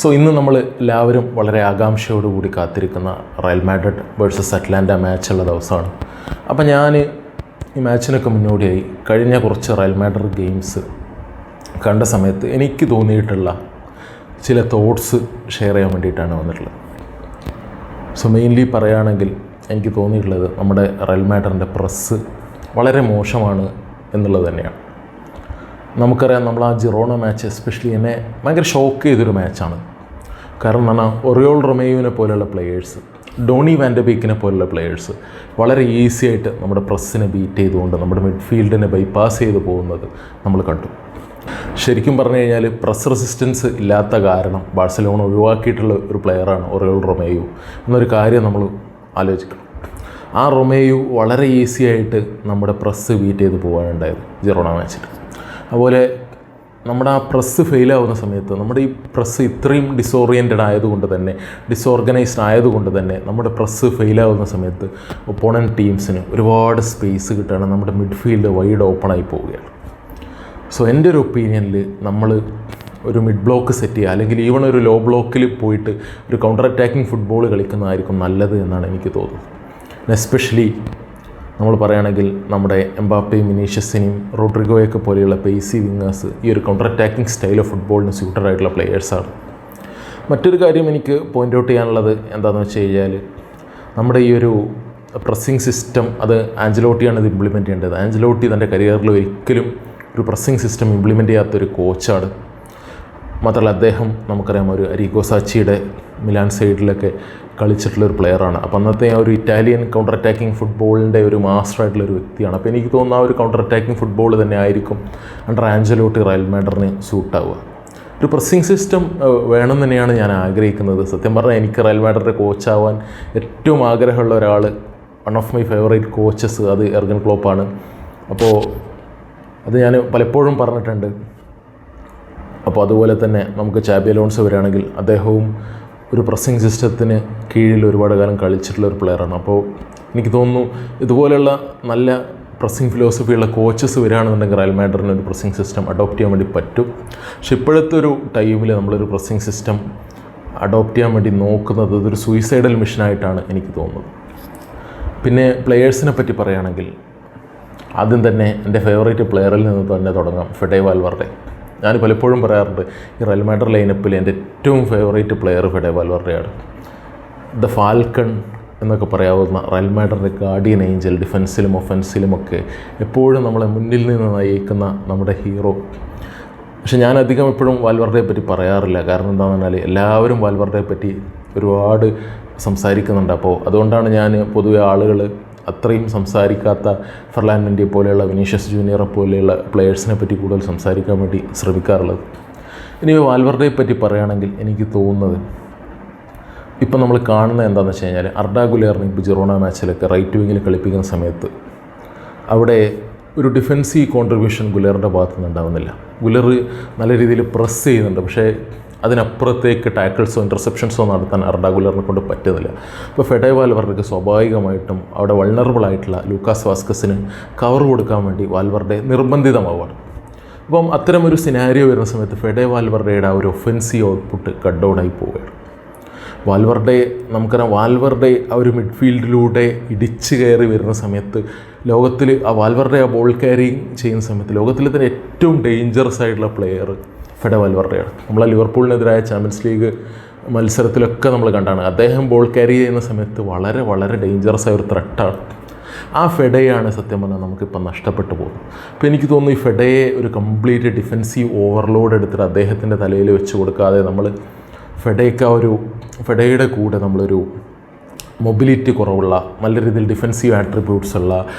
So ഇന്ന് നമ്മൾ എല്ലാവരും വളരെ ആകാംക്ഷയോടുകൂടി കാത്തിരിക്കുന്ന റയൽ മാഡ്രിഡ് വേഴ്സസ് അറ്റ്ലാന്റ മാച്ചുള്ള ദിവസമാണ്. അപ്പോൾ ഞാൻ ഈ മാച്ചിനൊക്കെ മുന്നോടിയായി കഴിഞ്ഞ കുറച്ച് റയൽ മാഡ്രിഡ് ഗെയിംസ് കണ്ട സമയത്ത് എനിക്ക് തോന്നിയിട്ടുള്ള ചില തോട്ട്സ് ഷെയർ ചെയ്യാൻ വേണ്ടിയിട്ടാണ് വന്നിട്ടുള്ളത്. സോ മെയിൻലി പറയുകയാണെങ്കിൽ എനിക്ക് തോന്നിയിട്ടുള്ളത് നമ്മുടെ റയൽ മാഡ്രിഡിൻ്റെ പ്രസ്സ് വളരെ മോശമാണ് എന്നുള്ളത് തന്നെയാണ്. നമുക്കറിയാം, നമ്മൾ ആ ജിറോണ മാച്ച് എസ്പെഷ്യലി എന്നെ ഭയങ്കര ഷോക്ക് ചെയ്തൊരു മാച്ചാണ്. കാരണം പറഞ്ഞാൽ ഒറിയോൾ റൊമേയുവിനെ പോലെയുള്ള പ്ലെയേഴ്സ്, ഡോണി വാൻ ഡെ ബീക്കിനെ പോലുള്ള പ്ലെയേഴ്സ് വളരെ ഈസി ആയിട്ട് നമ്മുടെ പ്രസ്സിനെ ബീറ്റ് ചെയ്തുകൊണ്ട് നമ്മുടെ മിഡ്ഫീൽഡിനെ ബൈപ്പാസ് ചെയ്ത് പോകുന്നത് നമ്മൾ കണ്ടു. ശരിക്കും പറഞ്ഞു കഴിഞ്ഞാൽ പ്രസ് റെസിസ്റ്റൻസ് ഇല്ലാത്ത കാരണം ബാഴ്സലോണ ഒഴിവാക്കിയിട്ടുള്ള ഒരു പ്ലെയറാണ് ഒറിയോൾ റൊമേയു എന്നൊരു കാര്യം നമ്മൾ ആലോചിക്കണം. ആ റൊമേയു വളരെ ഈസി ആയിട്ട് നമ്മുടെ പ്രസ് ബീറ്റ് ചെയ്ത് പോകാനുണ്ടായത് ജിറോണ മാച്ചിൽ. അതുപോലെ നമ്മുടെ ആ പ്രസ് ഫെയിലാവുന്ന സമയത്ത് നമ്മുടെ ഈ പ്രസ് ഇത്രയും ഡിസോറിയൻറ്റഡ് ആയതുകൊണ്ട് തന്നെ, ഡിസോർഗനൈസ്ഡ് ആയതുകൊണ്ട് തന്നെ നമ്മുടെ പ്രസ് ഫെയിലാവുന്ന സമയത്ത് ഒപ്പോണൻറ്റ് ടീംസിന് ഒരുപാട് സ്പേസ് കിട്ടുകയാണ്, നമ്മുടെ മിഡ്ഫീൽഡ് വൈഡ് ഓപ്പണായി പോവുകയാണ്. സോ എൻ്റെ ഒരു ഒപ്പീനിയനിൽ നമ്മൾ ഒരു മിഡ് ബ്ലോക്ക് സെറ്റ് ചെയ്യുക, അല്ലെങ്കിൽ ഈവൺ ഒരു ലോ ബ്ലോക്കിൽ പോയിട്ട് ഒരു കൗണ്ടർ അറ്റാക്കിംഗ് ഫുട്ബോൾ കളിക്കുന്നതായിരിക്കും നല്ലത് എന്നാണ് എനിക്ക് തോന്നുന്നത്. എസ്പെഷ്യലി നമ്മൾ പറയുകയാണെങ്കിൽ നമ്മുടെ എംബാപ്പയും വിനീഷ്യസിനെയും റോഡ്രിഗോയൊക്കെ പോലെയുള്ള പേസി വിങ്ങേഴ്സ് ഈ ഒരു കൗണ്ടർ അറ്റാക്കിംഗ് സ്റ്റൈൽ ഓഫ് ഫുട്ബോളിന് സ്യൂട്ടഡ് ആയിട്ടുള്ള പ്ലെയേഴ്സാണ്. മറ്റൊരു കാര്യം എനിക്ക് പോയിൻ്റ് ഔട്ട് ചെയ്യാനുള്ളത് എന്താണെന്ന് വെച്ച് കഴിഞ്ഞാൽ, നമ്മുടെ ഈ ഒരു പ്രസ്സിങ് സിസ്റ്റം അത് ആഞ്ചലോട്ടിയാണ് ഇത് ഇംപ്ലിമെൻറ്റ് ചെയ്യേണ്ടത്. ആഞ്ചലോട്ടി തൻ്റെ കരിയറിൽ ഒരിക്കലും ഒരു പ്രസ്സിങ് സിസ്റ്റം ഇംപ്ലിമെൻറ്റ് ചെയ്യാത്തൊരു കോച്ചാണ്. മാത്രമല്ല അദ്ദേഹം നമുക്കറിയാം ഒരു അരിഗോ സാച്ചിയുടെ മിലാൻ സൈഡിലൊക്കെ കളിച്ചിട്ടുള്ളൊരു പ്ലെയറാണ്. അപ്പോൾ അന്നത്തെ ആ ഒരു ഇറ്റാലിയൻ കൗണ്ടർ അറ്റാക്കിംഗ് ഫുട്ബോളിൻ്റെ ഒരു മാസ്റ്ററായിട്ടുള്ളൊരു വ്യക്തിയാണ്. അപ്പോൾ എനിക്ക് തോന്നുന്നു ആ ഒരു കൗണ്ടർ അറ്റാക്കിംഗ് ഫുട്ബോൾ തന്നെ ആയിരിക്കും അണ്ടർ ആഞ്ചലോട്ടി റയൽ മാഡ്രിഡിന് സൂട്ടാവുക. ഒരു പ്രസ്സിങ് സിസ്റ്റം വേണം തന്നെയാണ് ഞാൻ ആഗ്രഹിക്കുന്നത്. സത്യം പറഞ്ഞാൽ എനിക്ക് റയൽ മാഡ്രിഡിൻ്റെ കോച്ചാവാൻ ഏറ്റവും ആഗ്രഹമുള്ള ഒരാൾ, one of my favourite coaches, അത് എർഗൻ ക്ലോപ്പാണ്. അപ്പോൾ അത് ഞാൻ പലപ്പോഴും പറഞ്ഞിട്ടുണ്ട്. അപ്പോൾ അതുപോലെ തന്നെ നമുക്ക് ചാബി അലോൺസോ വരികയാണെങ്കിൽ അദ്ദേഹവും ഒരു പ്രസ്സിങ് സിസ്റ്റത്തിന് കീഴിൽ ഒരുപാട് കാലം കളിച്ചിട്ടുള്ള ഒരു പ്ലെയറാണ്. അപ്പോൾ എനിക്ക് തോന്നുന്നു ഇതുപോലെയുള്ള നല്ല പ്രസ്സിങ് ഫിലോസഫിയുള്ള കോച്ചസ് വരികയാണെന്നുണ്ടെങ്കിൽ റയൽ മാഡ്രിഡിന് ഒരു പ്രസ്സിങ് സിസ്റ്റം അഡോപ്റ്റ് ചെയ്യാൻ വേണ്ടി പറ്റും. പക്ഷെ ഇപ്പോഴത്തെ ഒരു ടൈമിൽ നമ്മളൊരു പ്രസ്സിങ് സിസ്റ്റം അഡോപ്റ്റ് ചെയ്യാൻ വേണ്ടി നോക്കുന്നത് അതൊരു സൂയിസൈഡൽ മിഷനായിട്ടാണ് എനിക്ക് തോന്നുന്നത്. പിന്നെ പ്ലെയേഴ്സിനെ പറ്റി പറയുകയാണെങ്കിൽ ആദ്യം തന്നെ എൻ്റെ ഫേവറേറ്റ് പ്ലെയറിൽ നിന്ന് തന്നെ തുടങ്ങാം, ഫെഡെ വാൽവർഡെ. ഞാൻ പലപ്പോഴും പറയാറുണ്ട്, ഈ റയൽ മാഡ്രിഡ് ലൈനപ്പിൽ എൻ്റെ ഏറ്റവും ഫേവറേറ്റ് പ്ലെയർ ഫെഡെ വാൽവർഡെയാണ്. ദ ഫാൽക്കൺ എന്നൊക്കെ പറയാവുന്ന റയൽ മാഡ്രിഡിൻ്റെ ഗാർഡിയൻ ഏഞ്ചൽ, ഡിഫൻസിലും ഒഫൻസിലുമൊക്കെ എപ്പോഴും നമ്മളെ മുന്നിൽ നിന്ന് നയിക്കുന്ന നമ്മുടെ ഹീറോ. പക്ഷെ ഞാൻ അധികം എപ്പോഴും വാൽവർഡയെ പറ്റി പറയാറില്ല. കാരണം എന്താണെന്ന് പറഞ്ഞാൽ എല്ലാവരും വാൽവർഡയെ പറ്റി ഒരുപാട് സംസാരിക്കുന്നുണ്ട്. അപ്പോൾ അതുകൊണ്ടാണ് ഞാൻ പൊതുവെ ആളുകൾ അത്രയും സംസാരിക്കാത്ത ഫെർലാൻ മെൻഡിയെ പോലെയുള്ള, വിനീഷ്യസ് ജൂനിയറെ പോലെയുള്ള പ്ലെയേഴ്സിനെ പറ്റി കൂടുതൽ സംസാരിക്കാൻ വേണ്ടി ശ്രമിക്കാറുള്ളത്. ഇനി വാൽവർഡയെ പറ്റി പറയുകയാണെങ്കിൽ എനിക്ക് തോന്നുന്നത് ഇപ്പം നമ്മൾ കാണുന്നത് എന്താണെന്ന് വെച്ച് കഴിഞ്ഞാൽ, അർഡാ ഗുലേറിനെ ഇപ്പോൾ ജിറോണ മാച്ചിലൊക്കെ റൈറ്റ് വിങ്ങിൽ കളിപ്പിക്കുന്ന സമയത്ത് അവിടെ ഒരു ഡിഫൻസീവ് കോൺട്രിബ്യൂഷൻ ഗുലേറിൻ്റെ ഭാഗത്തു നിന്ന് ഉണ്ടാവുന്നില്ല. ഗുലർ നല്ല രീതിയിൽ പ്രസ് ചെയ്യുന്നുണ്ട്, പക്ഷേ അതിനപ്പുറത്തേക്ക് ടാക്കിൾസോ ഇൻ്റർസെപ്ഷൻസോ നടത്താൻ അർഡാ ഗുലറിനെ കൊണ്ട് പറ്റുന്നില്ല. അപ്പോൾ ഫെഡെ വാൽവർഡെക്ക് സ്വാഭാവികമായിട്ടും അവിടെ വൾണറബിൾ ആയിട്ടുള്ള ലൂക്കാസ് വാസ്കസിന് കവർ കൊടുക്കാൻ വേണ്ടി വാൽവർഡെ നിർബന്ധിതമാവുകയാണ്. അപ്പം അത്തരമൊരു സിനാരിയോ വരുന്ന സമയത്ത് ഫെഡെ വാൽവർഡയുടെ ആ ഒരു ഒഫൻസീവ് ഔട്ട്പുട്ട് കട്ട് ഡൗൺ ആയി പോവുകയാണ്. വാൽവർഡെ നമുക്കറിയാം, വാൽവർഡെ ആ ഒരു മിഡ്ഫീൽഡിലൂടെ ഇടിച്ച് കയറി വരുന്ന സമയത്ത് ലോകത്തിൽ ആ വാൽവർഡെ ആ ബോൾ ക്യാരിങ് ചെയ്യുന്ന സമയത്ത് ലോകത്തിൽ തന്നെ ഏറ്റവും ഡേഞ്ചറസ് ആയിട്ടുള്ള പ്ലെയർ ഫെഡെ വാൽവർഡെയാണ്. നമ്മളെ ലിവർപൂളിനെതിരായ ചാമ്പ്യൻസ് ലീഗ് മത്സരത്തിലൊക്കെ നമ്മൾ കണ്ടാണ്, അദ്ദേഹം ബോൾ ക്യാരി ചെയ്യുന്ന സമയത്ത് വളരെ വളരെ ഡേഞ്ചറസ് ആയ ഒരു ത്രെട്ടാണ്. ആ ഫെഡെയാണ് സത്യം പറഞ്ഞാൽ നമുക്കിപ്പോൾ നഷ്ടപ്പെട്ടു പോകുന്നത്. അപ്പോൾ എനിക്ക് തോന്നുന്നു ഈ ഫെഡയെ ഒരു കംപ്ലീറ്റ് ഡിഫെൻസീവ് ഓവർലോഡ് എടുത്തിട്ട് അദ്ദേഹത്തിൻ്റെ തലയിൽ വെച്ച് കൊടുക്കാതെ നമ്മൾ ഫെഡയുടെ കൂടെ നമ്മളൊരു മൊബിലിറ്റി കുറവുള്ള, നല്ല രീതിയിൽ ഡിഫെൻസീവ് ആട്രിബ്യൂട്ട്സ് ഉള്ള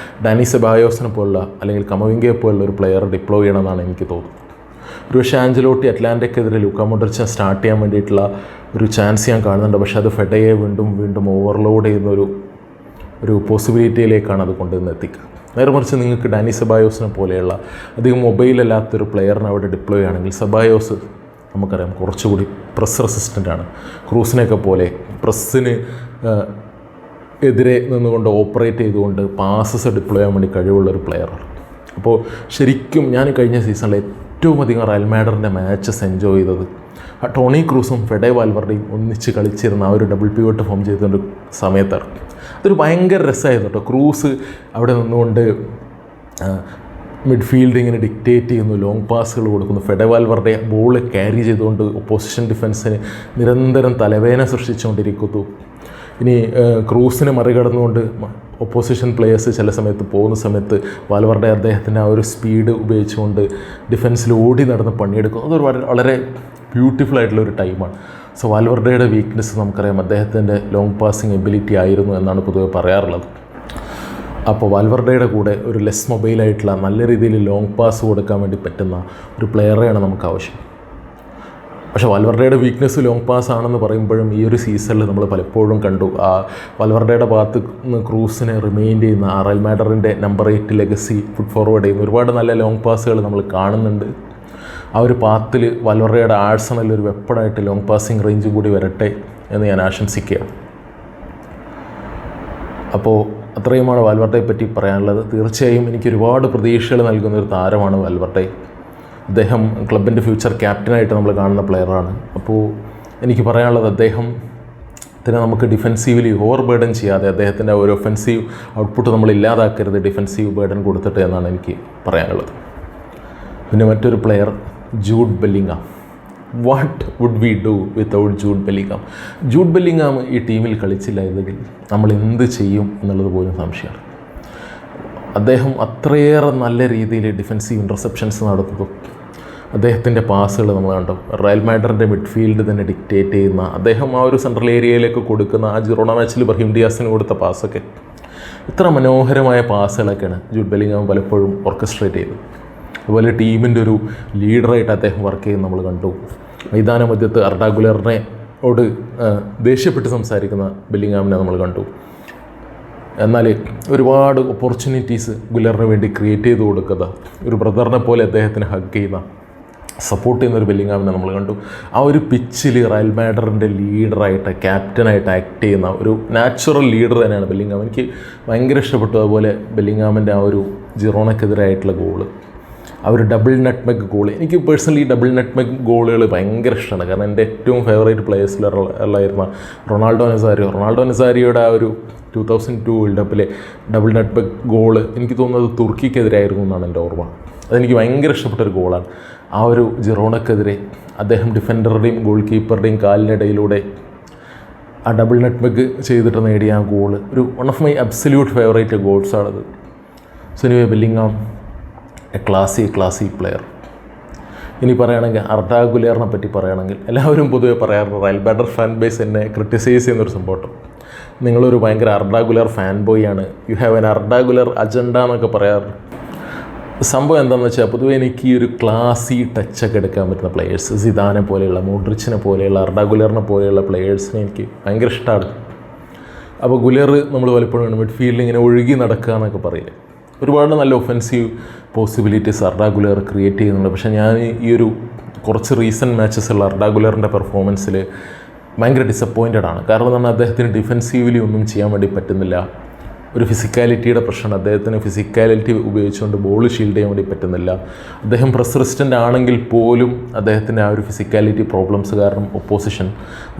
ഡാനി സെബായോസിനെ പോലുള്ള അല്ലെങ്കിൽ കമവിംഗയെ പോലുള്ള ഒരു പ്ലെയർ ഡിപ്ലോയ് ചെയ്യണമെന്നാണ് എനിക്ക് തോന്നുന്നത്. ഒരു പക്ഷേ ആഞ്ചലോട്ടി അറ്റ്ലാന്റയ്ക്കെതിരെ ലൂക്കാ മോഡ്രിച്ചിനെ സ്റ്റാർട്ട് ചെയ്യാൻ വേണ്ടിയിട്ടുള്ള ഒരു ചാൻസ് ഞാൻ കാണുന്നുണ്ട്. പക്ഷേ അത് ഫെഡയെ വീണ്ടും ഓവർലോഡ് ചെയ്യുന്ന ഒരു പോസിബിലിറ്റിയിലേക്കാണ് അത് കൊണ്ടുവന്ന് എത്തിക്കുക. നേരെ മറിച്ച് നിങ്ങൾക്ക് ഡാനി സെബായോസിനെ പോലെയുള്ള അധികം മൊബൈലല്ലാത്തൊരു പ്ലെയറിനെ അവിടെ ഡിപ്ലോയ് ആണെങ്കിൽ, സെബായോസ് നമുക്കറിയാം കുറച്ചുകൂടി പ്രസ് റെസിസ്റ്റൻ്റാണ്. ക്രൂസിനെയൊക്കെ പോലെ പ്രസ്സിന് എതിരെ നിന്നുകൊണ്ട് ഓപ്പറേറ്റ് ചെയ്തുകൊണ്ട് പാസസ് ഡിപ്ലോയ് ചെയ്യാൻ വേണ്ടി കഴിവുള്ളൊരു പ്ലെയറാണ്. അപ്പോൾ ശരിക്കും ഞാൻ കഴിഞ്ഞ സീസണിൽ ഏറ്റവും അധികം റയൽ മാഡ്രിഡിൻ്റെ മാച്ചസ് എൻജോയ് ചെയ്തത് ടോണി ക്രൂസും ഫെഡെ വാൽവർഡയും ഒന്നിച്ച് കളിച്ചിരുന്ന ആ ഒരു ഡബിൾ പിവോട്ട് ഫോം ചെയ്തൊരു സമയത്താണ് അതൊരു ഭയങ്കര രസമായിരുന്നു കേട്ടോ. ക്രൂസ് അവിടെ നിന്നുകൊണ്ട് മിഡ്ഫീൽഡ് ഇങ്ങനെ ഡിക്റ്റേറ്റ് ചെയ്യുന്നു, ലോങ് പാസുകൾ കൊടുക്കുന്നു. ഫെഡെ വാൽവർഡെ ബോൾ ക്യാരി ചെയ്തുകൊണ്ട് ഒപ്പോസിഷൻ ഡിഫൻസിന് നിരന്തരം തലവേദന സൃഷ്ടിച്ചുകൊണ്ടിരിക്കുന്നു. ഇനി ക്രൂസിനെ മറികടന്നുകൊണ്ട് ഒപ്പോസിഷൻ പ്ലെയേഴ്സ് ചില സമയത്ത് പോകുന്ന സമയത്ത് വാൽവർഡെ അദ്ദേഹത്തിൻ്റെ ആ ഒരു സ്പീഡ് ഉപയോഗിച്ചുകൊണ്ട് ഡിഫൻസിൽ ഓടി നടന്ന് പണിയെടുക്കും. അതൊരു വളരെ ബ്യൂട്ടിഫുൾ ആയിട്ടുള്ളൊരു ടൈമാണ്. സോ വാൽവർഡയുടെ വീക്ക്നെസ് നമുക്കറിയാം അദ്ദേഹത്തിൻ്റെ ലോങ് പാസിങ് എബിലിറ്റി ആയിരുന്നു എന്നാണ് പൊതുവെ പറയാറുള്ളത്. അപ്പോൾ വാൽവർഡയുടെ കൂടെ ഒരു ലെസ് മൊബൈലായിട്ടുള്ള നല്ല രീതിയിൽ ലോങ് പാസ് കൊടുക്കാൻ വേണ്ടി പറ്റുന്ന ഒരു പ്ലെയറെയാണ് നമുക്ക് ആവശ്യം. പക്ഷേ വാൽവർഡയുടെ വീക്ക്നെസ് ലോങ് പാസ് ആണെന്ന് പറയുമ്പോഴും ഈ ഒരു സീസണിൽ നമ്മൾ പലപ്പോഴും കണ്ടു ആ വാൽവർഡയുടെ ഭാഗത്ത് നിന്ന് ക്രൂസിനെ റിമെയിൻ ചെയ്യുന്ന ആ റയൽ മാഡ്രിഡിൻ്റെ നമ്പർ 8 ലെഗസി ഫുട് ഫോർവേഡ് ചെയ്യുന്ന ഒരുപാട് നല്ല ലോങ് പാസുകൾ നമ്മൾ കാണുന്നുണ്ട്. ആ ഒരു പാത്തിൽ വാൽവർഡയുടെ ആഴ്സണൽ ഒരു വെപ്പണായിട്ട് ലോങ് പാസിങ് റേഞ്ച് കൂടി വരട്ടെ എന്ന് ഞാൻ ആശംസിക്കുകയാണ്. അപ്പോൾ അത്രയുമാണ് വാൽവർഡയെ പറ്റി പറയാനുള്ളത്. തീർച്ചയായും എനിക്ക് ഒരുപാട് പ്രതീക്ഷകൾ നൽകുന്ന ഒരു താരമാണ് വാൽവർഡെ. അദ്ദേഹം ക്ലബിൻ്റെ ഫ്യൂച്ചർ ക്യാപ്റ്റനായിട്ട് നമ്മൾ കാണുന്ന പ്ലെയറാണ്. അപ്പോൾ എനിക്ക് പറയാനുള്ളത് അദ്ദേഹത്തിന് നമുക്ക് ഡിഫെൻസീവ്ലി ഓവർ ബേർഡൻ ചെയ്യാതെ അദ്ദേഹത്തിൻ്റെ ഒരു ഒഫെൻസീവ് ഔട്ട്പുട്ട് നമ്മൾ ഇല്ലാതാക്കരുത് ഡിഫെൻസീവ് ബേർഡൻ കൊടുത്തിട്ട് എന്നാണ് എനിക്ക് പറയാനുള്ളത്. പിന്നെ മറ്റൊരു player Jude Bellingham. What would we do without Jude Bellingham? Jude Bellingham ഈ ടീമിൽ കളിച്ചില്ലായിരുന്നെങ്കിൽ നമ്മൾ എന്ത് ചെയ്യും എന്നുള്ളത് പോലും സംശയമാണ്. അദ്ദേഹം അത്രയേറെ നല്ല രീതിയിൽ ഡിഫെൻസീവ് ഇൻ്റർസെപ്ഷൻസ് നടത്തുന്നു. അദ്ദേഹത്തിൻ്റെ പാസുകൾ നമ്മൾ കണ്ടു. റയൽ മാഡ്രിഡിൻ്റെ മിഡ്ഫീൽഡ് തന്നെ ഡിക്റ്റേറ്റ് ചെയ്യുന്ന അദ്ദേഹം ആ ഒരു സെൻട്രൽ ഏരിയയിലേക്ക് കൊടുക്കുന്ന ആ ജിറോണ മാച്ചിൽ ബ്രഹീം ഡിയാസിന് കൊടുത്ത പാസൊക്കെ ഇത്ര മനോഹരമായ പാസുകളൊക്കെയാണ് ജൂഡ് ബെല്ലിംഗാം പലപ്പോഴും ഓർക്കസ്ട്രേറ്റ് ചെയ്തത്. അതുപോലെ ടീമിൻ്റെ ഒരു ലീഡറായിട്ട് അദ്ദേഹം വർക്ക് ചെയ്യുന്നത് നമ്മൾ കണ്ടു. മൈതാന മധ്യത്ത് അർഡ ഗുലറിനോട് ദേഷ്യപ്പെട്ട് സംസാരിക്കുന്ന ബെല്ലിംഗാമിനെ നമ്മൾ കണ്ടു. എന്നാൽ ഒരുപാട് ഓപ്പർച്യൂണിറ്റീസ് ഗുലറിന് വേണ്ടി ക്രിയേറ്റ് ചെയ്ത് കൊടുക്കുക, ഒരു ബ്രദറിനെ പോലെ അദ്ദേഹത്തിന് ഹഗ് ചെയ്യുന്ന സപ്പോർട്ട് ചെയ്യുന്ന ഒരു ബെല്ലിംഗാമിനെ നമ്മൾ കണ്ടു. ആ ഒരു പിച്ചിൽ റയൽ മാഡ്രിഡിൻ്റെ ലീഡറായിട്ട് ക്യാപ്റ്റനായിട്ട് ആക്ട് ചെയ്യുന്ന ഒരു നാച്ചുറൽ ലീഡർ തന്നെയാണ് ബെല്ലിംഗാം. എനിക്ക് ഭയങ്കര ഇഷ്ടപ്പെട്ടു. അതുപോലെ ബെല്ലിംഗാമിൻ്റെ ആ ഒരു ജിറോണക്കെതിരായിട്ടുള്ള ഗോള്, ആ ഒരു ഡബിൾ നെറ്റ്മെഗ് ഗോൾ, എനിക്ക് പേഴ്സണലി ഡബിൾ നെറ്റ്മെഗ് ഗോളുകൾ ഭയങ്കര ഇഷ്ടമാണ്. കാരണം എൻ്റെ ഏറ്റവും ഫേവറേറ്റ് പ്ലേയേഴ്സിലുള്ളായിരുന്ന റൊണാൾഡോ നെസാരിയോയുടെ ആ ഒരു 2002 വേൾഡ് കപ്പിലെ ഡബിൾ നെറ്റ്മെഗ് ഗോള് എനിക്ക് തോന്നുന്നത് തുർക്കിക്കെതിരായിരുന്നു എന്നാണ് എൻ്റെ ഓർമ്മ. അതെനിക്ക് ഭയങ്കര ഇഷ്ടപ്പെട്ടൊരു ഗോളാണ്. ആ ഒരു ജിറോണക്കെതിരെ അദ്ദേഹം ഡിഫൻഡറുടെയും ഗോൾ കീപ്പറുടെയും കാലിനിടയിലൂടെ ആ ഡബിൾ നെറ്റ്മെഗ് ചെയ്തിട്ട് നേടിയ ആ ഗോള് ഒരു one of my absolute favourite ഗോൾസാണത്. So anyway Bellingham a classy player. ഇനി പറയുകയാണെങ്കിൽ അർഡ ഗുലറിനെ പറ്റി പറയുകയാണെങ്കിൽ എല്ലാവരും പൊതുവെ പറയാറുണ്ട്, റയൽ മാഡ്രിഡ് ഫാൻ ബേസ് എന്നെ ക്രിട്ടിസൈസ് ചെയ്യുന്നൊരു സംഭവം, നിങ്ങളൊരു ഭയങ്കര അർഡ ഗുലർ ഫാൻ ബോയ് ആണ്, you have an Arda Guler agenda എന്നൊക്കെ പറയാറുണ്ട്. സംഭവം എന്താണെന്ന് വെച്ചാൽ പൊതുവെ എനിക്ക് ഈ ഒരു ക്ലാസി ടച്ചൊക്കെ എടുക്കാൻ പറ്റുന്ന പ്ലെയേഴ്സ്, സിദാനെ പോലെയുള്ള, മോഡ്രിച്ചിനെ പോലെയുള്ള, അർഡ ഗുലറിനെ പോലെയുള്ള പ്ലെയേഴ്സിനെ എനിക്ക് ഭയങ്കര ഇഷ്ടമാണ്. അപ്പോൾ ഗുലർ നമ്മൾ പലപ്പോഴും മിഡ്ഫീൽഡിൽ ഇങ്ങനെ ഒഴുകി നടക്കുക എന്നൊക്കെ പറയില്ലേ, ഒരുപാട് നല്ല ഒഫെൻസീവ് പോസിബിലിറ്റീസ് അർഡ ഗുലർ ക്രിയേറ്റ് ചെയ്യുന്നുണ്ട്. പക്ഷേ ഞാൻ ഈ ഒരു കുറച്ച് റീസെൻറ്റ് മാച്ചസുള്ള അർഡ ഗുലറിൻ്റെ പെർഫോമൻസിൽ ഭയങ്കര ഡിസപ്പോയിൻറ്റഡ് ആണ്. കാരണം എന്ന് പറഞ്ഞാൽ അദ്ദേഹത്തിന് ഡിഫെൻസീവ്ലി ഒന്നും ചെയ്യാൻ വേണ്ടി പറ്റുന്നില്ല. ഒരു ഫിസിക്കാലിറ്റിയുടെ പ്രശ്നമാണ്. അദ്ദേഹത്തിന് ഫിസിക്കാലിറ്റി ഉപയോഗിച്ചുകൊണ്ട് ബോൾ ഷീൽഡ് ചെയ്യാൻ വേണ്ടി പറ്റുന്നില്ല. അദ്ദേഹം പ്രസ് റെസിസ്റ്റൻ്റ് ആണെങ്കിൽ പോലും അദ്ദേഹത്തിൻ്റെ ആ ഒരു ഫിസിക്കാലിറ്റി പ്രോബ്ലംസ് കാരണം ഒപ്പോസിഷൻ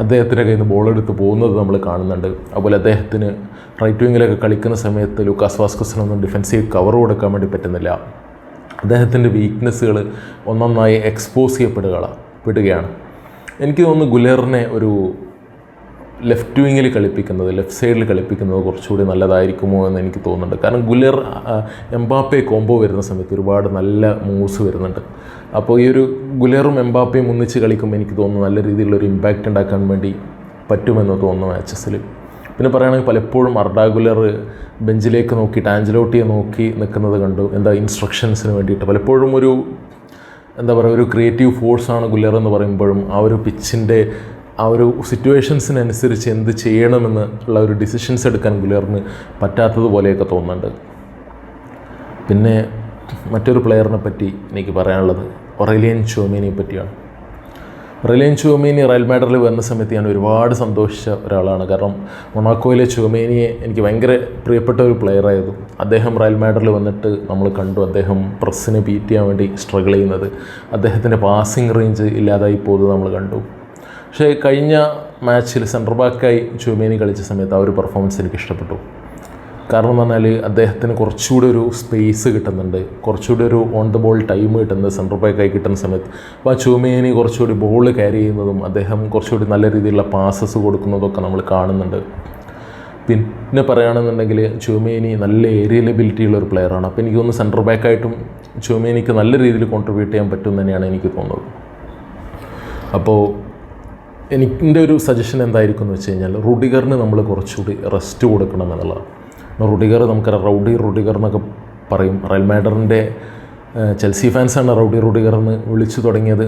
അദ്ദേഹത്തിൻ്റെ കയ്യിൽ നിന്ന് ബോളെടുത്ത് പോകുന്നത് നമ്മൾ കാണുന്നുണ്ട്. അതുപോലെ അദ്ദേഹത്തിന് റൈറ്റ് വിങ്ങിലൊക്കെ കളിക്കുന്ന സമയത്ത് ലൂക്കാസ് വാസ്കസിനൊന്നും ഡിഫെൻസീവ് കവർ കൊടുക്കാൻ വേണ്ടി പറ്റുന്നില്ല. അദ്ദേഹത്തിൻ്റെ വീക്ക്നെസ്സുകൾ ഒന്നൊന്നായി എക്സ്പോസ് ചെയ്യപ്പെടുകയാണ്. എനിക്ക് തോന്നുന്നു ഗുലറിനെ ഒരു ലെഫ്റ്റ് വിങ്ങിൽ കളിപ്പിക്കുന്നത്, ലെഫ്റ്റ് സൈഡിൽ കളിപ്പിക്കുന്നത് കുറച്ചുകൂടി നല്ലതായിരിക്കുമോ എന്ന് എനിക്ക് തോന്നുന്നുണ്ട്. കാരണം ഗുലർ എംബാപ്പെ കോംബോ വരുന്ന സമയത്ത് ഒരുപാട് നല്ല മൂവ്സ് വരുന്നുണ്ട്. അപ്പോൾ ഈ ഒരു ഗുലറും എംബാപ്പയും ഒന്നിച്ച് കളിക്കുമ്പോൾ എനിക്ക് തോന്നുന്നു നല്ല രീതിയിലുള്ളൊരു ഇമ്പാക്റ്റ് ഉണ്ടാക്കാൻ വേണ്ടി പറ്റുമെന്ന് തോന്നുന്നു മാച്ചസിൽ. പിന്നെ പറയുകയാണെങ്കിൽ പലപ്പോഴും അർഡ ഗുലർ ബെഞ്ചിലേക്ക് നോക്കിയിട്ട് ആഞ്ചലോട്ടിയെ നോക്കി നിൽക്കുന്നത് കണ്ടു, ഇൻസ്ട്രക്ഷൻസിന് വേണ്ടിയിട്ട്. പലപ്പോഴും ഒരു ഒരു ക്രിയേറ്റീവ് ഫോഴ്സാണ് ഗുലർ എന്ന് പറയുമ്പോഴും ആ ഒരു പിച്ചിൻ്റെ ആ ഒരു സിറ്റുവേഷൻസിനനുസരിച്ച് എന്ത് ചെയ്യണമെന്ന് ഉള്ള ഒരു ഡിസിഷൻസ് എടുക്കാൻ ഗുലറിന് പറ്റാത്തതുപോലെയൊക്കെ തോന്നുന്നുണ്ട്. പിന്നെ മറ്റൊരു പ്ലെയറിനെ പറ്റി എനിക്ക് പറയാനുള്ളത് ഒറേലിയൻ ച്വാമിനിയെ പറ്റിയാണ്. റിലയൻ ചുവമേനി റയൽ മാഡ്രിഡിൽ വന്ന സമയത്ത് ഞാൻ ഒരുപാട് സന്തോഷിച്ച ഒരാളാണ്. കാരണം മൊണാക്കോയിലെ ചുവമേനിയെ എനിക്ക് ഭയങ്കര പ്രിയപ്പെട്ട ഒരു പ്ലെയറായിരുന്നു. അദ്ദേഹം റയൽ മാഡ്രിഡിൽ വന്നിട്ട് നമ്മൾ കണ്ടു അദ്ദേഹം പ്രസ്സിനെ ബീറ്റ് ചെയ്യാൻ വേണ്ടി സ്ട്രഗിൾ ചെയ്യുന്നത്, അദ്ദേഹത്തിൻ്റെ പാസിംഗ് റേഞ്ച് ഇല്ലാതായി പോകുന്നത് നമ്മൾ കണ്ടു. പക്ഷേ കഴിഞ്ഞ മാച്ചിൽ സെൻറ്റർ ബാക്കായി ചുവമേനി കളിച്ച സമയത്ത് ആ ഒരു പെർഫോമൻസ് എനിക്ക് ഇഷ്ടപ്പെട്ടു. കാരണം എന്ന് പറഞ്ഞാൽ അദ്ദേഹത്തിന് കുറച്ചുകൂടി ഒരു സ്പേസ് കിട്ടുന്നുണ്ട്, കുറച്ചുകൂടി ഒരു ഓൺ ദ ബോൾ ടൈം കിട്ടുന്നത് സെൻറ്റർ ബാക്കായി കിട്ടുന്ന സമയത്ത്. അപ്പോൾ ആ ചുവമേനി കുറച്ചുകൂടി ബോൾ ക്യാരി ചെയ്യുന്നതും അദ്ദേഹം കുറച്ചുകൂടി നല്ല രീതിയിലുള്ള പാസസ് കൊടുക്കുന്നതൊക്കെ നമ്മൾ കാണുന്നുണ്ട്. പിന്നെ പറയുകയാണെന്നുണ്ടെങ്കിൽ ചുവമേനി നല്ല ഏരിയലബിലിറ്റി ഉള്ള ഒരു പ്ലെയറാണ്. അപ്പോൾ എനിക്ക് തോന്നുന്നു സെൻറ്റർ ബാക്കായിട്ടും ചുവമേനിക്ക് നല്ല രീതിയിൽ കോൺട്രിബ്യൂട്ട് ചെയ്യാൻ പറ്റും തന്നെയാണ് എനിക്ക് തോന്നുന്നത്. അപ്പോൾ എൻ്റെ ഒരു സജഷൻ എന്തായിരിക്കും എന്ന് വെച്ച് കഴിഞ്ഞാൽ റുഡിഗറിന് നമ്മൾ കുറച്ചുകൂടി റെസ്റ്റ് കൊടുക്കണം എന്നുള്ളതാണ്. റുഡിഗർ നമുക്കറിയാം, റുഡിഗർ എന്നൊക്കെ പറയും. റയൽ മാഡ്രിഡിൻ്റെ ചെൽസി ഫാൻസാണ് റുഡിഗർ എന്ന് വിളിച്ചു തുടങ്ങിയത്.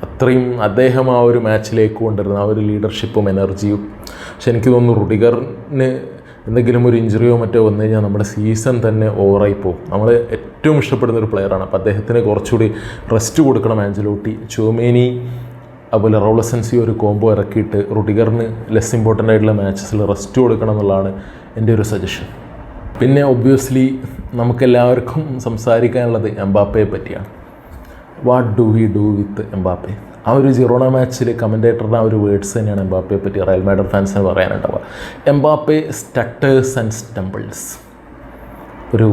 അത്രയും അദ്ദേഹം ആ ഒരു മാച്ചിലേക്ക് കൊണ്ടുവരുന്ന ആ ഒരു ലീഡർഷിപ്പും എനർജിയും. പക്ഷെ എനിക്ക് തോന്നുന്നു റുഡിഗറിന് എന്തെങ്കിലും ഒരു ഇഞ്ചുറിയോ മറ്റോ വന്നു കഴിഞ്ഞാൽ നമ്മുടെ സീസൺ തന്നെ ഓവറായി പോകും. നമ്മൾ ഏറ്റവും ഇഷ്ടപ്പെടുന്ന ഒരു പ്ലെയറാണ്. അപ്പോൾ അദ്ദേഹത്തിന് കുറച്ചുകൂടി റെസ്റ്റ് കൊടുക്കണം ആഞ്ചലോട്ടി. ചുവമേനി അതുപോലെ റൗൾ അസൻസിയോ ഒരു കോംബോ ഇറക്കിയിട്ട് റുഡിഗറിന് ലെസ് ഇമ്പോർട്ടൻ്റ് ആയിട്ടുള്ള മാച്ചസിൽ റെസ്റ്റ് കൊടുക്കണം എന്നുള്ളതാണ് എൻ്റെ ഒരു സജഷൻ. പിന്നെ ഒബ്വിയസ്ലി നമുക്കെല്ലാവർക്കും സംസാരിക്കാനുള്ളത് എംബാപ്പയെ പറ്റിയാണ്. What do we do with Mbappe? ആ ഒരു ജിറോണ മാച്ചിൽ കമൻറ്റേറ്ററുടെ ആ ഒരു വേർഡ്സ് തന്നെയാണ് എംബാപ്പയെ പറ്റി റയൽ മാഡ്രിഡ് ഫാൻസിന് പറയാനുണ്ടാവുക. Mbappe stutters and stumbles. ഒരു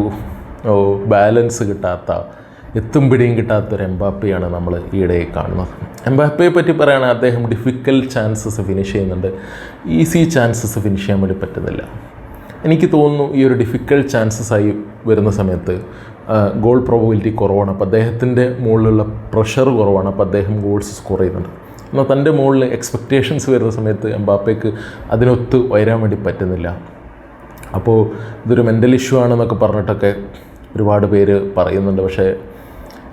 ബാലൻസ് കിട്ടാത്ത, എത്തും പിടിയും കിട്ടാത്തൊരു എംബാപ്പയാണ് നമ്മൾ ഈയിടെ കാണുന്നത്. എംബാപ്പയെ പറ്റി പറയുകയാണെങ്കിൽ അദ്ദേഹം ഡിഫിക്കൽട്ട് ചാൻസസ് ഫിനിഷ് ചെയ്യുന്നുണ്ട്, ഈസി ചാൻസസ് ഫിനിഷ് ചെയ്യാൻ വേണ്ടി പറ്റുന്നില്ല. എനിക്ക് തോന്നുന്നു ഈ ഒരു ഡിഫിക്കൽട്ട് ചാൻസസ് ആയി വരുന്ന സമയത്ത് ഗോൾ പ്രോബബിലിറ്റി കുറവാണ്. അപ്പോൾ അദ്ദേഹത്തിൻ്റെ മുകളിലുള്ള പ്രഷർ കുറവാണ്. അപ്പോൾ അദ്ദേഹം ഗോൾസ് സ്കോർ ചെയ്യുന്നുണ്ട്. എന്നാൽ തൻ്റെ മുകളിൽ എക്സ്പെക്റ്റേഷൻസ് വരുന്ന സമയത്ത് എംബാപ്പയ്ക്ക് അതിനൊത്ത് ഉയരാൻ വേണ്ടി പറ്റുന്നില്ല. അപ്പോൾ ഇതൊരു മെൻ്റൽ ഇഷ്യൂ ആണെന്നൊക്കെ പറഞ്ഞിട്ടൊക്കെ ഒരുപാട് പേര് പറയുന്നുണ്ട്. പക്ഷേ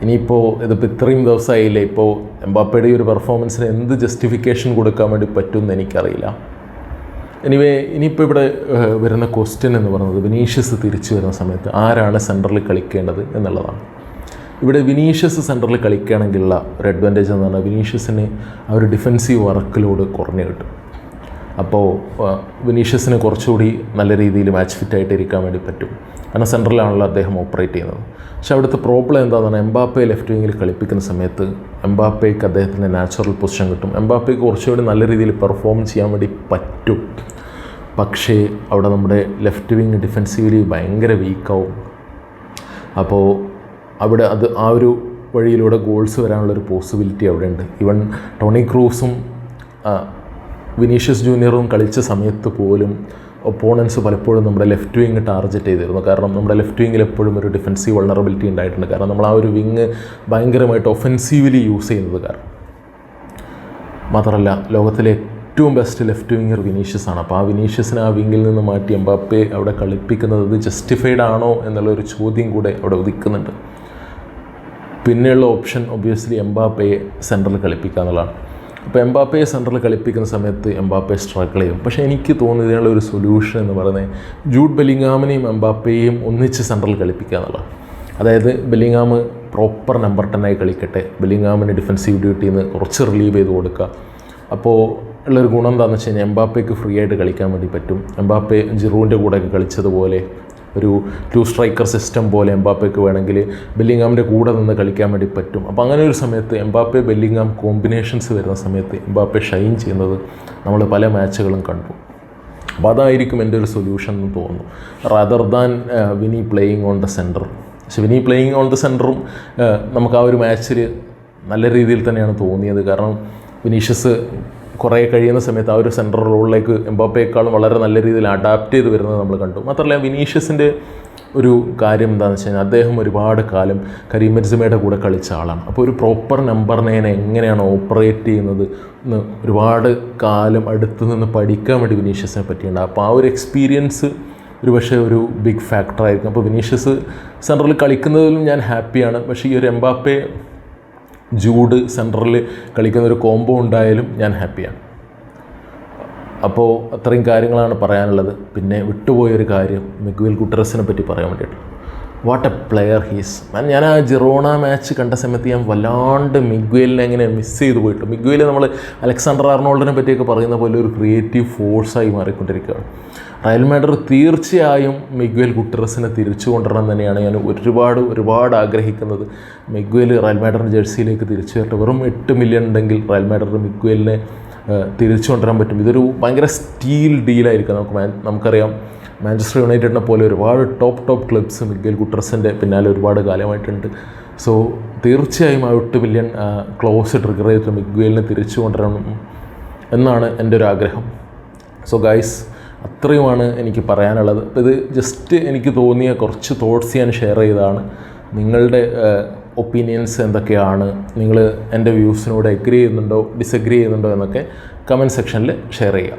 ഇനിയിപ്പോൾ ഇതിപ്പോൾ ഇത്രയും ദിവസമായില്ലേ, ഇപ്പോൾ എംബാപ്പയുടെ ഈ ഒരു പെർഫോമൻസിന് എന്ത് ജസ്റ്റിഫിക്കേഷൻ കൊടുക്കാൻ വേണ്ടി പറ്റുമെന്ന് എനിക്കറിയില്ല. എനിവേ, ഇനിയിപ്പോൾ ഇവിടെ വരുന്ന ക്വസ്റ്റ്യൻ എന്ന് പറയുന്നത് വിനീഷ്യസ് തിരിച്ചു വരുന്ന സമയത്ത് ആരാണ് സെൻറ്ററിൽ കളിക്കേണ്ടത് എന്നുള്ളതാണ്. ഇവിടെ വിനീഷ്യസ് സെൻറ്ററിൽ കളിക്കുകയാണെങ്കിലുള്ള ഒരു അഡ്വാൻറ്റേജ് എന്ന് പറഞ്ഞാൽ വിനീഷ്യസിന് ആ ഒരു ഡിഫെൻസീവ് വർക്ക് ലോഡ് കുറഞ്ഞു കിട്ടും. അപ്പോൾ വിനീഷ്യസിന് കുറച്ചുകൂടി നല്ല രീതിയിൽ മാച്ച് ഫിറ്റായിട്ട് ഇരിക്കാൻ വേണ്ടി പറ്റും. കാരണം സെൻട്രലാണല്ലോ അദ്ദേഹം ഓപ്പറേറ്റ് ചെയ്യുന്നത്. പക്ഷേ അവിടുത്തെ പ്രോബ്ലം എന്താണെന്ന് പറഞ്ഞാൽ എംബാപ്പയെ ലെഫ്റ്റ് വിങ്ങിൽ കളിപ്പിക്കുന്ന സമയത്ത് എംബാപ്പയ്ക്ക് അദ്ദേഹത്തിൻ്റെ നാച്ചുറൽ പൊസിഷൻ കിട്ടും. എംബാപ്പയ്ക്ക് കുറച്ചുകൂടി നല്ല രീതിയിൽ പെർഫോം ചെയ്യാൻ വേണ്ടി പറ്റും. പക്ഷേ അവിടെ നമ്മുടെ ലെഫ്റ്റ് വിങ് ഡിഫെൻസീവ്ലി ഭയങ്കര വീക്കാവും. അപ്പോൾ അവിടെ ആ ഒരു വഴിയിലൂടെ ഗോൾസ് വരാനുള്ളൊരു പോസിബിലിറ്റി അവിടെ ഉണ്ട്. ഈവൻ ടോണി ക്രൂസും വിനീഷ്യസ് ജൂനിയറും കളിച്ച സമയത്ത് പോലും ഒപ്പോണൻസ് പലപ്പോഴും നമ്മുടെ ലെഫ്റ്റ് വിങ് ടാർഗറ്റ് ചെയ്തിരുന്നു. കാരണം നമ്മുടെ ലെഫ്റ്റ് വിങ്ങിൽ എപ്പോഴും ഒരു ഡിഫെൻസീവ് വൾണറബിലിറ്റി ഉണ്ടായിട്ടുണ്ട്. കാരണം നമ്മൾ ആ ഒരു വിങ് ഭയങ്കരമായിട്ട് ഒഫെൻസീവ്ലി യൂസ് ചെയ്യുന്നത് കാരണം. മാത്രമല്ല ലോകത്തിലെ ഏറ്റവും ബെസ്റ്റ് ലെഫ്റ്റ് വിങ്ങർ വിനീഷ്യസ് ആണ്. അപ്പോൾ ആ വിനീഷ്യസിനെ ആ വിങ്ങിൽ നിന്ന് മാറ്റി എംബാപ്പെ അവിടെ കളിപ്പിക്കുന്നത് ജസ്റ്റിഫൈഡ് ആണോ എന്നുള്ളൊരു ചോദ്യം കൂടെ അവിടെ ഉദിക്കുന്നുണ്ട്. പിന്നെയുള്ള ഓപ്ഷൻ ഒബ്വിയസ്ലി എംബാപ്പയെ സെൻറ്ററിൽ കളിപ്പിക്കുക എന്നുള്ളതാണ്. അപ്പോൾ എംബാപ്പയെ സെൻറ്ററിൽ കളിപ്പിക്കുന്ന സമയത്ത് എംബാപ്പെ സ്ട്രഗിൾ ചെയ്യും. പക്ഷേ എനിക്ക് തോന്നുന്നത് ഇതിനുള്ള ഒരു സൊല്യൂഷൻ എന്ന് പറയുന്നത് ജൂഡ് ബെല്ലിംഗാമിനെയും എംബാപ്പയെയും ഒന്നിച്ച് സെൻറ്ററിൽ കളിപ്പിക്കുക എന്നുള്ളതാണ്. അതായത് ബെല്ലിംഗാം പ്രോപ്പർ നമ്പർ 10 ആയി കളിക്കട്ടെ, ബെല്ലിംഗാമിന് ഡിഫെൻസീവ് ഡ്യൂട്ടിയിൽ നിന്ന് കുറച്ച് റിലീവ് ചെയ്ത് കൊടുക്കുക. അപ്പോൾ ഉള്ളൊരു ഗുണം എന്താണെന്ന് വെച്ച് കഴിഞ്ഞാൽ എംബാപ്പയ്ക്ക് ഫ്രീ ആയിട്ട് കളിക്കാൻ വേണ്ടി പറ്റും. എംബാപ്പെ ജിറൂവിൻ്റെ കൂടെയൊക്കെ കളിച്ചതുപോലെ ഒരു 2 സ്ട്രൈക്കർ സിസ്റ്റം പോലെ എംബാപ്പയ്ക്ക് വേണമെങ്കിൽ ബെല്ലിംഗാമിൻ്റെ കൂടെ നിന്ന് കളിക്കാൻ വേണ്ടി പറ്റും. അപ്പോൾ അങ്ങനെ ഒരു സമയത്ത് എംബാപ്പെ ബെല്ലിംഗാം കോമ്പിനേഷൻസ് വരുന്ന സമയത്ത് എംബാപ്പെ ഷൈൻ ചെയ്യുന്നത് നമ്മൾ പല മാച്ചുകളും കണ്ടു. അപ്പോൾ അതായിരിക്കും എൻ്റെ ഒരു സൊല്യൂഷൻ എന്ന് തോന്നുന്നു, rather than Vini playing on the centre. പക്ഷെ വിനി പ്ലേയിങ് ഓൺ ദ സെൻറ്ററും നമുക്ക് ആ ഒരു മാച്ചിൽ നല്ല രീതിയിൽ തന്നെയാണ് തോന്നിയത്. കാരണം വിനീഷ്യസ് കുറേ കഴിയുന്ന സമയത്ത് ആ ഒരു സെൻട്രൽ റോളിലേക്ക് എംബാപ്പയെക്കാളും വളരെ നല്ല രീതിയിൽ അഡാപ്റ്റ് ചെയ്ത് വരുന്നത് നമ്മൾ കണ്ടു. മാത്രമല്ല വിനീഷ്യസിൻ്റെ ഒരു കാര്യം എന്താണെന്ന് വെച്ച് കഴിഞ്ഞാൽ അദ്ദേഹം ഒരുപാട് കാലം കരീം ബെൻസെമയുടെ കൂടെ കളിച്ച ആളാണ്. അപ്പോൾ ഒരു പ്രോപ്പർ നമ്പർ 9 എങ്ങനെയാണ് ഓപ്പറേറ്റ് ചെയ്യുന്നത് എന്ന് ഒരുപാട് കാലം അടുത്ത് നിന്ന് പഠിക്കാൻ വേണ്ടി വിനീഷ്യസിനെ പറ്റിയുണ്ട്. അപ്പോൾ ആ ഒരു എക്സ്പീരിയൻസ് ഒരു പക്ഷേ ഒരു ബിഗ് ഫാക്ടറായിരിക്കും. അപ്പോൾ വിനീഷ്യസ് സെൻട്രലിൽ കളിക്കുന്നതിലും ഞാൻ ഹാപ്പിയാണ്. പക്ഷേ ഈ ഒരു എംബാപ്പെ ജൂഡ് സെൻട്രലിൽ കളിക്കുന്നൊരു കോംബോ ഉണ്ടായാലും ഞാൻ ഹാപ്പിയാണ്. അപ്പോൾ അത്രയും കാര്യങ്ങളാണ് പറയാനുള്ളത്. പിന്നെ വിട്ടുപോയൊരു കാര്യം മിഗ്വേൽ ഗുട്ടറസിനെ പറ്റി പറയാൻ വേണ്ടിയിട്ട്. What A player he's. ഞാൻ ആ ജിറോണ മാച്ച് കണ്ട സമയത്ത് ഞാൻ വല്ലാണ്ട് മിഗ്വേലിനെ എങ്ങനെ മിസ് ചെയ്ത് പോയിട്ട്. മിഗ്വേൽ നമ്മൾ അലക്സാണ്ടർ ആർണോൾഡിനെ പറ്റിയൊക്കെ പറയുന്ന പോലെ ഒരു ക്രിയേറ്റീവ് ഫോഴ്സായി മാറിക്കൊണ്ടിരിക്കുകയാണ്. റയൽ മാഡ്രിഡ് തീർച്ചയായും മിഗ്വേൽ ഗുട്ടറസിനെ തിരിച്ചു കൊണ്ടുവരണം തന്നെയാണ് ഞാൻ ഒരുപാട് ആഗ്രഹിക്കുന്നത്. മിഗ്വേൽ റയൽ മാഡ്രിഡ് ജേഴ്സിയിലേക്ക് തിരിച്ചു വരട്ടെ. വെറും 8 മില്യൺ ഉണ്ടെങ്കിൽ റയൽ മാഡ്രിഡ് മിഗ്വേലിനെ തിരിച്ചു കൊണ്ടുവരാൻ പറ്റും. ഇതൊരു ഭയങ്കര സ്റ്റീൽ ഡീലായിരിക്കും. നമുക്കറിയാം മാഞ്ചസ്റ്റർ യുണൈറ്റഡിനെ പോലെ ഒരുപാട് ടോപ്പ് ക്ലബ്സ് മിഗ്വേൽ ഗുട്ടറസിൻ്റെ പിന്നാലെ ഒരുപാട് കാലമായിട്ടുണ്ട്. സോ തീർച്ചയായും ആ 8 മില്യൺ ക്ലോസ് ട്രിഗർ ചെയ്തിട്ട് മിഗ്വേലിനെ തിരിച്ചു കൊണ്ടുവരണം എന്നാണ് എൻ്റെ ഒരു ആഗ്രഹം. സോ ഗൈസ്, അത്രയുമാണ് എനിക്ക് പറയാനുള്ളത്. ഇത് ജസ്റ്റ് എനിക്ക് തോന്നിയ കുറച്ച് തോട്ട്സ് ഞാൻ ഷെയർ ചെയ്തതാണ്. നിങ്ങളുടെ ഒപ്പീനിയൻസ് എന്തൊക്കെയാണ്, നിങ്ങൾ എൻ്റെ വ്യൂസിനോട് എഗ്രി ചെയ്യുന്നുണ്ടോ ഡിസഗ്രി ചെയ്യുന്നുണ്ടോ എന്നൊക്കെ കമൻറ്റ് സെക്ഷനിൽ ഷെയർ ചെയ്യുക.